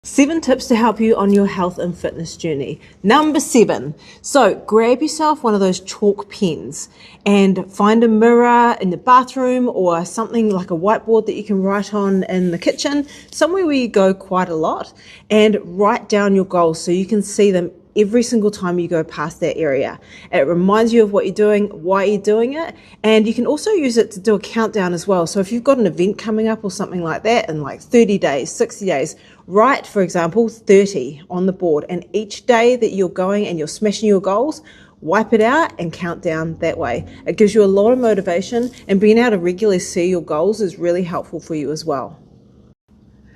7 tips to help you on your health and fitness journey. Number 7. So grab yourself one of those chalk pens and find a mirror in the bathroom or something like a whiteboard that you can write on in the kitchen, somewhere where you go quite a lot, and write down your goals so you can see them every single time you go past that area. It reminds you of what you're doing, why you're doing it, and you can also use it to do a countdown as well. So if you've got an event coming up or something like that in like 30 days, 60 days, write, for example, 30 on the board, and each day that you're going and you're smashing your goals, wipe it out and count down that way. It gives you a lot of motivation, and being able to regularly see your goals is really helpful for you as well.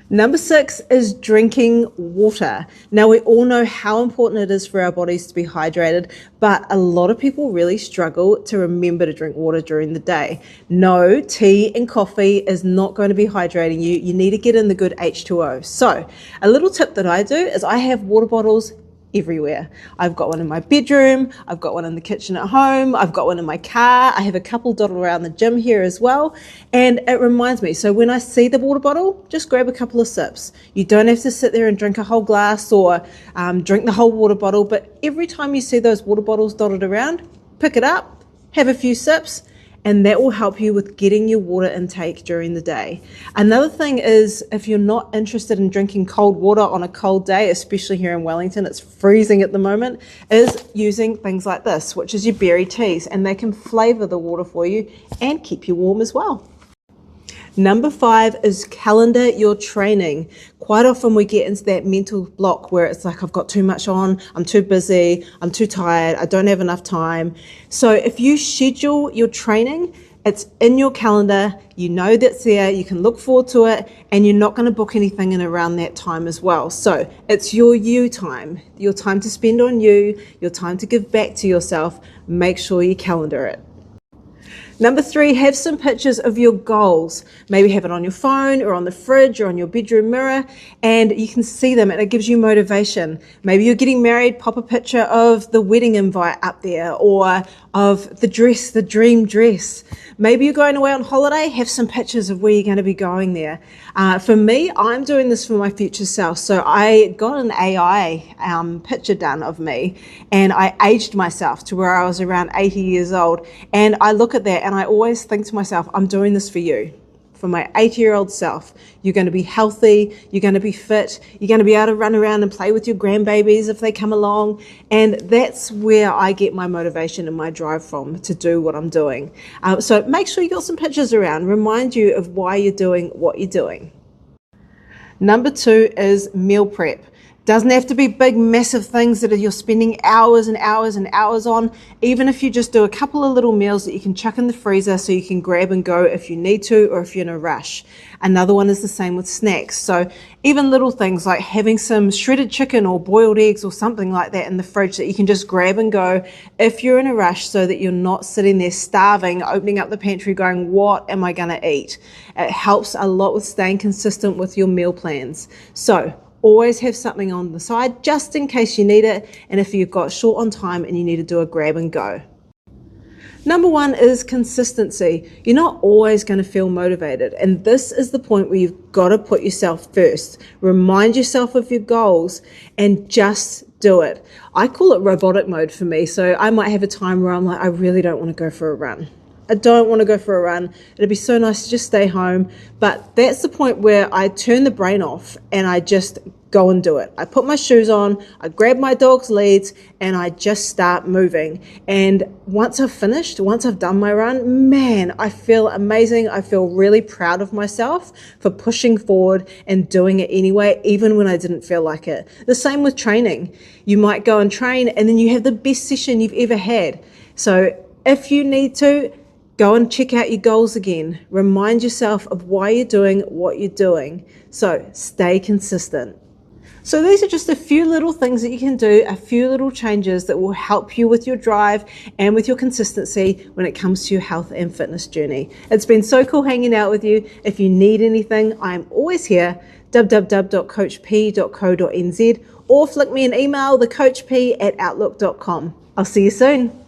Number 6 is drinking water. Now, we all know how important it is for our bodies to be hydrated, but a lot of people really struggle to remember to drink water during the day. No, tea and coffee is not going to be hydrating you. You need to get in the good H2O. So a little tip that I do is I have water bottles everywhere. I've got one in my bedroom, I've got one in the kitchen at home, I've got one in my car, I have a couple dotted around the gym here as well, and it reminds me. So when I see the water bottle, just grab a couple of sips. You don't have to sit there and drink a whole glass or drink the whole water bottle, but every time you see those water bottles dotted around, pick it up, have a few sips, and that will help you with getting your water intake during the day. Another thing is, if you're not interested in drinking cold water on a cold day, especially here in Wellington, it's freezing at the moment, is using things like this, which is your berry teas, and they can flavor the water for you and keep you warm as well. Number 5 is calendar your training. Quite often we get into that mental block where it's like, I've got too much on, I'm too busy, I'm too tired, I don't have enough time. So if you schedule your training, it's in your calendar, you know that's there, you can look forward to it, and you're not going to book anything in around that time as well. So it's your you time, your time to spend on you, your time to give back to yourself. Make sure you calendar it. Number 3, have some pictures of your goals. Maybe have it on your phone or on the fridge or on your bedroom mirror, and you can see them and it gives you motivation. Maybe you're getting married, pop a picture of the wedding invite up there, or of the dress, the dream dress. Maybe you're going away on holiday, have some pictures of where you're going to be going there. For me, I'm doing this for my future self. So I got an AI picture done of me, and I aged myself to where I was around 80 years old. And I look at that and I always think to myself, I'm doing this for you. For my 80-year-old self. You're going to be healthy, you're going to be fit, you're going to be able to run around and play with your grandbabies if they come along, and that's where I get my motivation and my drive from to do what I'm doing. So make sure you got some pictures around, remind you of why you're doing what you're doing. Number 2 is meal prep. Doesn't have to be big, massive things that you're spending hours and hours and hours on. Even if you just do a couple of little meals that you can chuck in the freezer so you can grab and go if you need to or if you're in a rush. Another one is the same with snacks. So even little things like having some shredded chicken or boiled eggs or something like that in the fridge that you can just grab and go if you're in a rush, so that you're not sitting there starving, opening up the pantry going, what am I going to eat? It helps a lot with staying consistent with your meal plans. So always have something on the side just in case you need it, and if you've got short on time and you need to do a grab and go. Number 1 is consistency. You're not always going to feel motivated, and this is the point where you've got to put yourself first. Remind yourself of your goals and just do it. I call it robotic mode for me, so I might have a time where I'm like, I really don't want to go for a run. I don't want to go for a run. It'd be so nice to just stay home. But that's the point where I turn the brain off and I just go and do it. I put my shoes on, I grab my dog's leads, and I just start moving. And once I've finished, once I've done my run, man, I feel amazing. I feel really proud of myself for pushing forward and doing it anyway, even when I didn't feel like it. The same with training. You might go and train and then you have the best session you've ever had. So if you need to, go and check out your goals again. Remind yourself of why you're doing what you're doing. So stay consistent. So these are just a few little things that you can do, a few little changes that will help you with your drive and with your consistency when it comes to your health and fitness journey. It's been so cool hanging out with you. If you need anything, I'm always here, www.coachp.co.nz, or flick me an email, thecoachp@outlook.com. I'll see you soon.